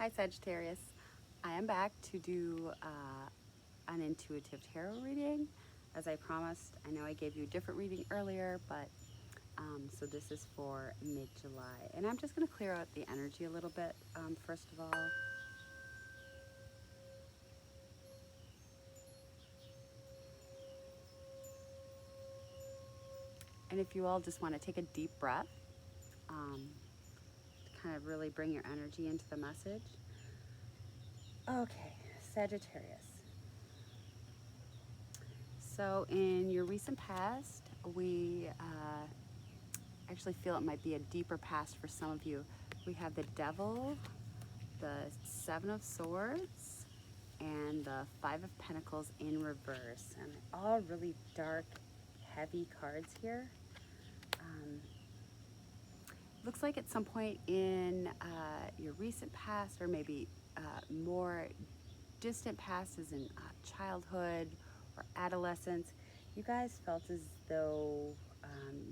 Hi Sagittarius, I am back to do an intuitive tarot reading. As I promised, I know I gave you a different reading earlier, but so this is for mid-July. And I'm just going to clear out the energy a little bit, first of all. And if you all just want to take a deep breath, to kind of really bring your energy into the message. Okay, Sagittarius. So in your recent past, we actually feel it might be a deeper past for some of you. We have the Devil, the Seven of Swords, and the Five of Pentacles in reverse. And all really dark, heavy cards here. Looks like at some point in your recent past, or maybe more distant past, as in childhood or adolescence, you guys felt as though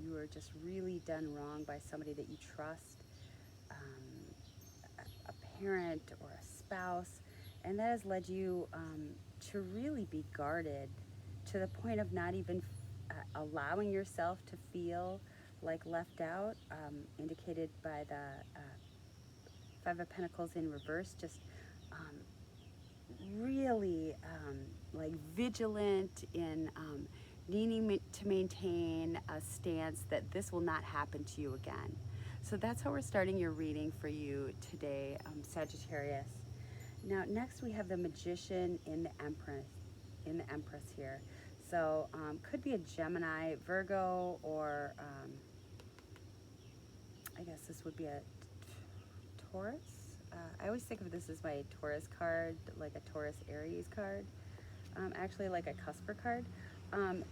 you were just really done wrong by somebody that you trust, a parent or a spouse, and that has led you to really be guarded to the point of not even allowing yourself to feel like left out, indicated by the Five of Pentacles in reverse, just really like vigilant in needing to maintain a stance that this will not happen to you again. So that's how we're starting your reading for you today, Sagittarius. Now next we have the Magician in the Empress here. So could be a Gemini, Virgo, or I guess this would be a Taurus. I always think of this as my Taurus card, like a Taurus Aries card, actually like a Cusper card.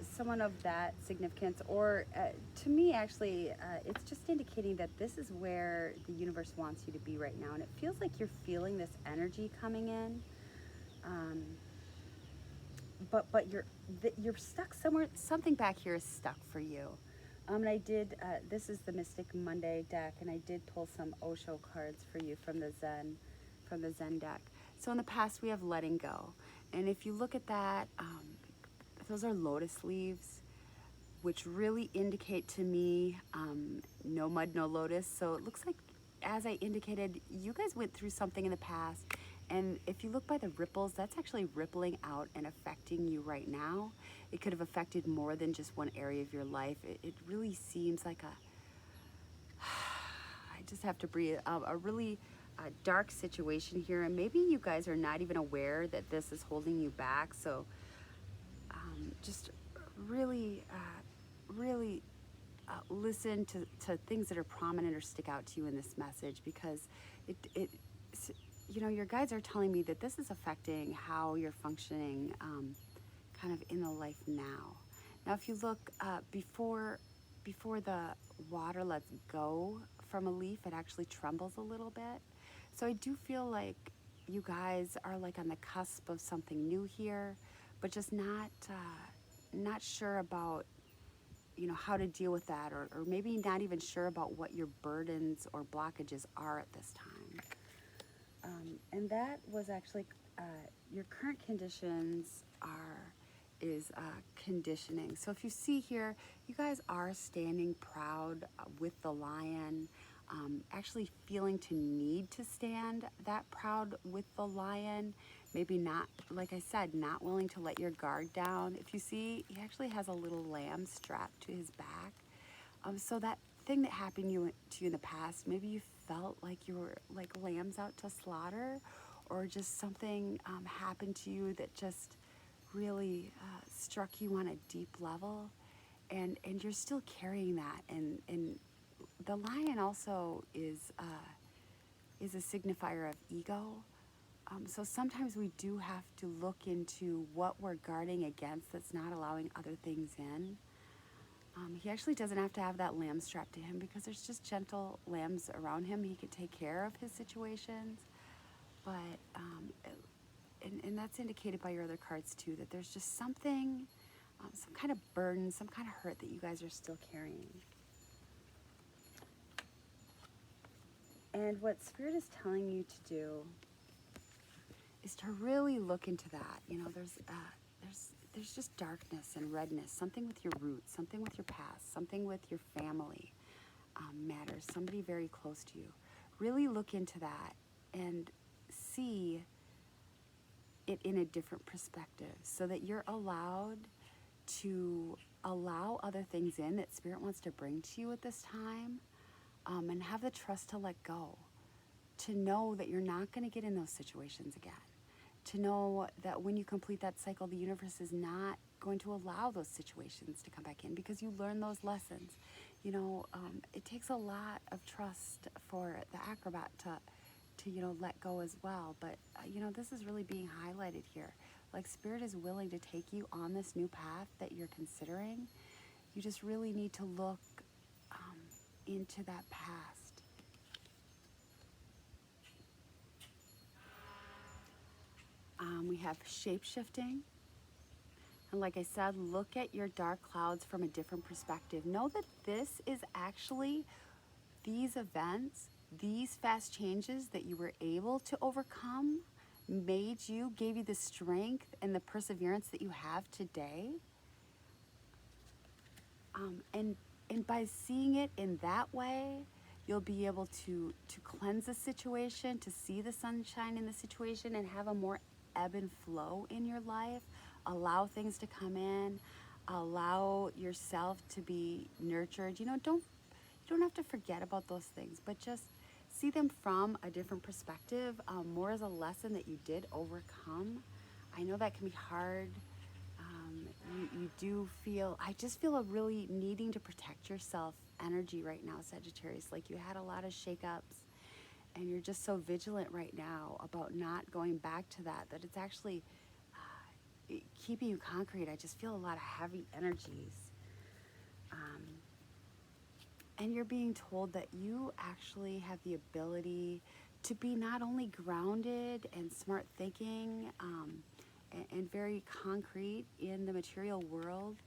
Someone of that significance, or to me actually, it's just indicating that this is where the universe wants you to be right now, and it feels like you're feeling this energy coming in, but you're stuck somewhere. Something back here is stuck for you. And I did, this is the Magik Monday deck, and I did pull some Osho cards for you from the Zen deck. So in the past we have letting go, and if you look at that, those are lotus leaves, which really indicate to me no mud, no lotus. So it looks like, as I indicated, you guys went through something in the past, and if you look by the ripples, that's actually rippling out and affecting you right now. It could have affected more than just one area of your life. It really seems like I just have to breathe, a really dark situation here, and maybe you guys are not even aware that this is holding you back. So just really, really listen to things that are prominent or stick out to you in this message, because you know, your guides are telling me that this is affecting how you're functioning kind of in the life now. Now, if you look before the water lets go from a leaf, it actually trembles a little bit. So I do feel like you guys are like on the cusp of something new here, but just not sure about, you know, how to deal with that, or maybe not even sure about what your burdens or blockages are at this time. And that was actually your current conditions is conditioning. So if you see here, you guys are standing proud with the lion, actually feeling to need to stand that proud with the lion. Maybe not, like I said, not willing to let your guard down. If you see, he actually has a little lamb strapped to his back. So that thing that happened to you in the past, maybe you felt like you were like lambs out to slaughter, or just something happened to you that just really struck you on a deep level, and you're still carrying that. And the lion also is a signifier of ego. So sometimes we do have to look into what we're guarding against that's not allowing other things in. He actually doesn't have to have that lamb strapped to him, because there's just gentle lambs around him. He could take care of his situations. But, and that's indicated by your other cards too, that there's just something, some kind of burden, some kind of hurt that you guys are still carrying. And what Spirit is telling you to do is to really look into that. You know, there's just darkness and redness, something with your roots, something with your past, something with your family matters, somebody very close to you. Really look into that and see it in a different perspective so that you're allowed to allow other things in that Spirit wants to bring to you at this time, and have the trust to let go, to know that you're not going to get in those situations again, to know that when you complete that cycle, the universe is not going to allow those situations to come back in because you learn those lessons. You know, it takes a lot of trust for the acrobat to you know, let go as well. But, you know, this is really being highlighted here. Like, Spirit is willing to take you on this new path that you're considering. You just really need to look into that past. We have shape-shifting. And like I said, look at your dark clouds from a different perspective. Know that this is actually, these events, these fast changes that you were able to overcome gave you the strength and the perseverance that you have today. And by seeing it in that way, you'll be able to cleanse the situation, to see the sunshine in the situation, and have a more ebb and flow in your life. Allow things to come in. Allow yourself to be nurtured. You know, you don't have to forget about those things, but just see them from a different perspective, more as a lesson that you did overcome. I know that can be hard. You do feel, I just feel a really needing to protect yourself energy right now, Sagittarius. Like, you had a lot of shakeups and you're just so vigilant right now about not going back to that it's actually keeping you concrete. I just feel a lot of heavy energies. And you're being told that you actually have the ability to be not only grounded and smart thinking, and very concrete in the material world,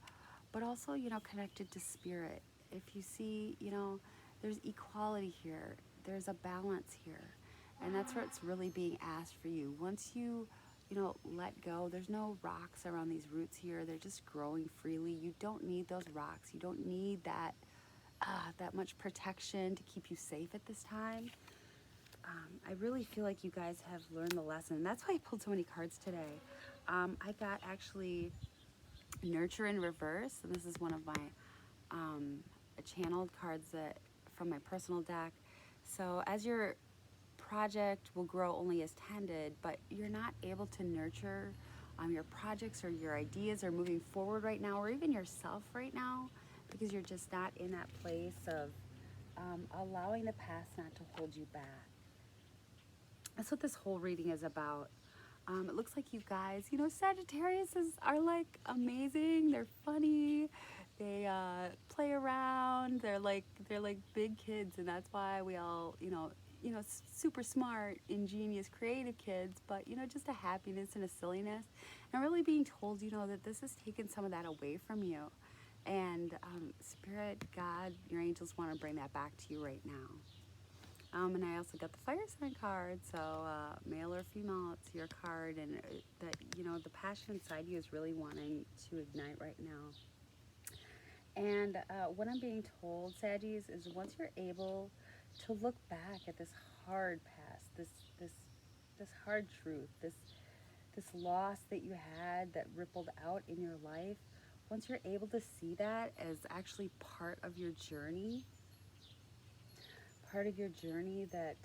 but also, you know, connected to Spirit. If you see, you know, there's equality here, there's a balance here, and that's what's really being asked for you. Once you know, let go, there's no rocks around these roots here, they're just growing freely. You don't need those rocks, you don't need that much protection to keep you safe at this time. I really feel like you guys have learned the lesson. That's why I pulled so many cards today. I got actually Nurture in Reverse, and this is one of my channeled cards from my personal deck. So as your project will grow only as tended, but you're not able to nurture your projects or your ideas or moving forward right now, or even yourself right now, because you're just not in that place of allowing the past not to hold you back. That's what this whole reading is about. It looks like you guys, you know, Sagittarius are like amazing. They're funny. They play around. They're like big kids, and that's why we all, you know, super smart, ingenious, creative kids. But, you know, just a happiness and a silliness, and really being told, you know, that this has taken some of that away from you. And Spirit, God, your angels want to bring that back to you right now. And I also got the fire sign card, so male or female, it's your card, and that, you know, the passion inside you is really wanting to ignite right now. And what I'm being told, Saggies, is once you're able to look back at this hard past, this hard truth, this loss that you had that rippled out in your life, once you're able to see that as actually part of your journey that,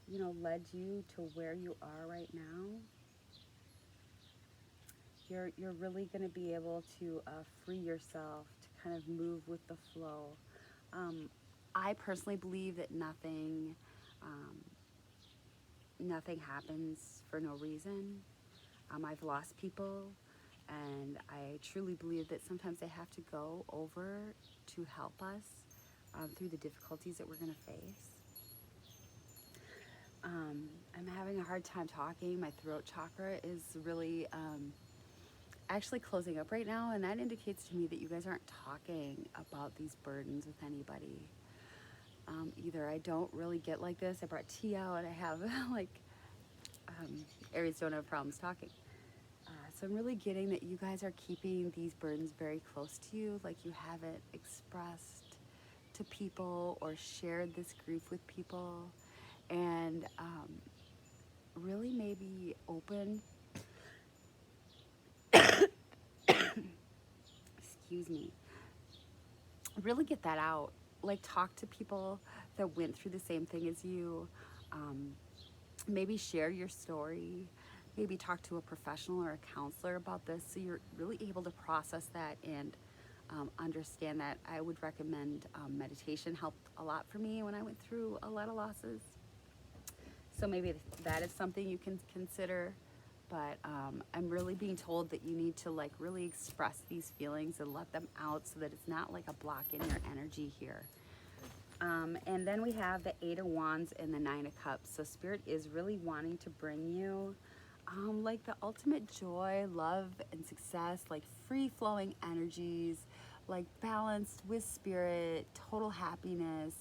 you know, led you to where you are right now, you're really going to be able to free yourself to kind of move with the flow. I personally believe that nothing happens for no reason. I've lost people, and I truly believe that sometimes they have to go over to help us through the difficulties that we're going to face. I'm having a hard time talking. My throat chakra is really actually closing up right now, and that indicates to me that you guys aren't talking about these burdens with anybody. Either I don't really get like this. I brought tea out. I have like Aries don't have problems talking. So I'm really getting that you guys are keeping these burdens very close to you, like you haven't expressed to people or shared this grief with people, and really maybe open, excuse me, really get that out. Like talk to people that went through the same thing as you. Um, Maybe share your story. Maybe talk to a professional or a counselor about this so you're really able to process that and understand that. I would recommend meditation. Helped a lot for me when I went through a lot of losses. So maybe that is something you can consider. But I'm really being told that you need to like really express these feelings and let them out so that it's not like a block in your energy here. And then we have the Eight of Wands and the Nine of Cups. So Spirit is really wanting to bring you like the ultimate joy, love, and success, like free-flowing energies, like balanced with Spirit, total happiness.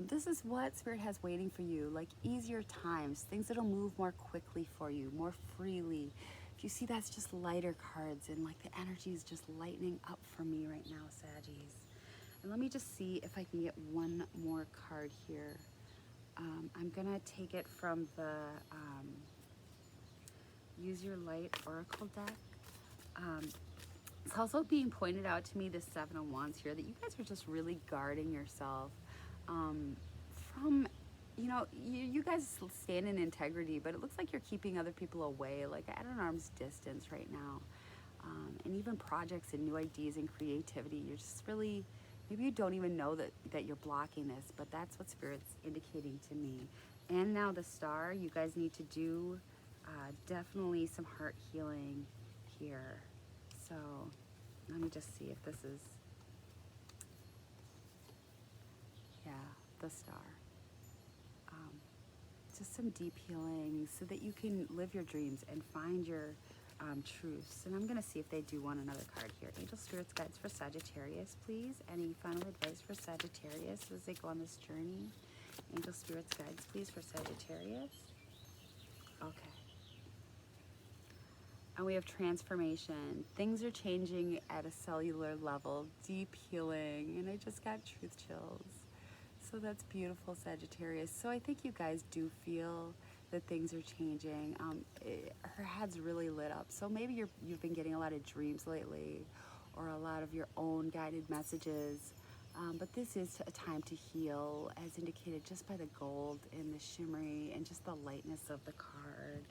This is what Spirit has waiting for you, like easier times, things that'll move more quickly for you, more freely. If you see, that's just lighter cards, and like the energy is just lightening up for me right now, Saggies. And let me just see if I can get one more card here. I'm gonna take it from the Use Your Light Oracle deck. It's also being pointed out to me, the Seven of Wands here, that you guys are just really guarding yourself from, you guys stand in integrity, but it looks like you're keeping other people away, like at an arm's distance right now. And even projects and new ideas and creativity, you're just really, maybe you don't even know that you're blocking this, but that's what Spirit's indicating to me. And now the Star, you guys need to do definitely some heart healing here. So let me just see if this is, yeah, the Star. Just some deep healing so that you can live your dreams and find your truths. And I'm going to see if they do want another card here. Angel Spirits Guides for Sagittarius, please. Any final advice for Sagittarius as they go on this journey? Angel Spirits Guides, please, for Sagittarius. Okay. And we have transformation. Things are changing at a cellular level, deep healing, and I just got truth chills. So that's beautiful, Sagittarius. So I think you guys do feel that things are changing. Her head's really lit up. So maybe you've been getting a lot of dreams lately, or a lot of your own guided messages. But this is a time to heal, as indicated just by the gold and the shimmery and just the lightness of the card.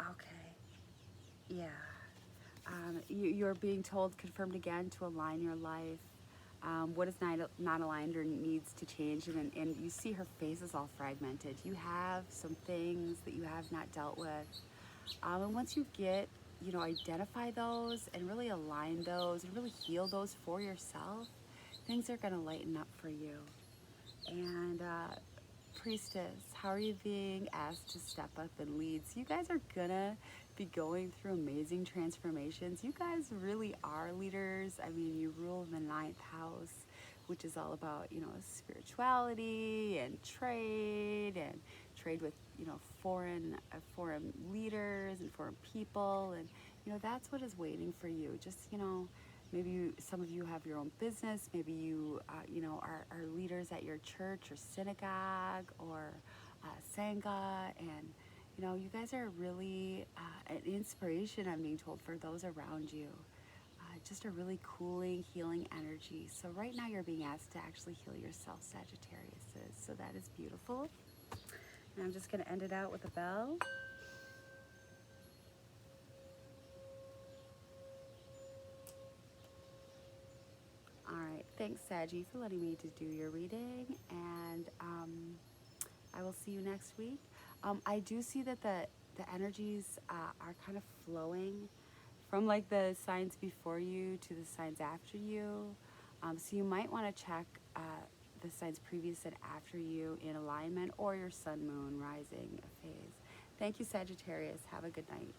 Okay. Yeah. You're being told, confirmed again, to align your life. What is not aligned or needs to change, and you see her face is all fragmented. You have some things that you have not dealt with, and once you get, identify those and really align those and really heal those for yourself, things are going to lighten up for you. And Priestess, how are you being asked to step up and lead? So you guys are gonna be going through amazing transformations. You guys really are leaders. I mean, you rule the 9th house, which is all about, spirituality and trade with, foreign leaders and foreign people. And, that's what is waiting for you. Just, maybe some of you have your own business. Maybe you, are leaders at your church or synagogue or sangha, and you guys are really an inspiration, I'm being told, for those around you. Just a really cooling, healing energy. So right now you're being asked to actually heal yourself, Sagittarius. So that is beautiful. And I'm just going to end it out with a bell. All right, thanks, Saggy, for letting me to do your reading, and I will see you next week. I do see that the energies are kind of flowing from like the signs before you to the signs after you. So you might want to check the signs previous and after you in alignment, or your sun, moon, rising phase. Thank you, Sagittarius. Have a good night.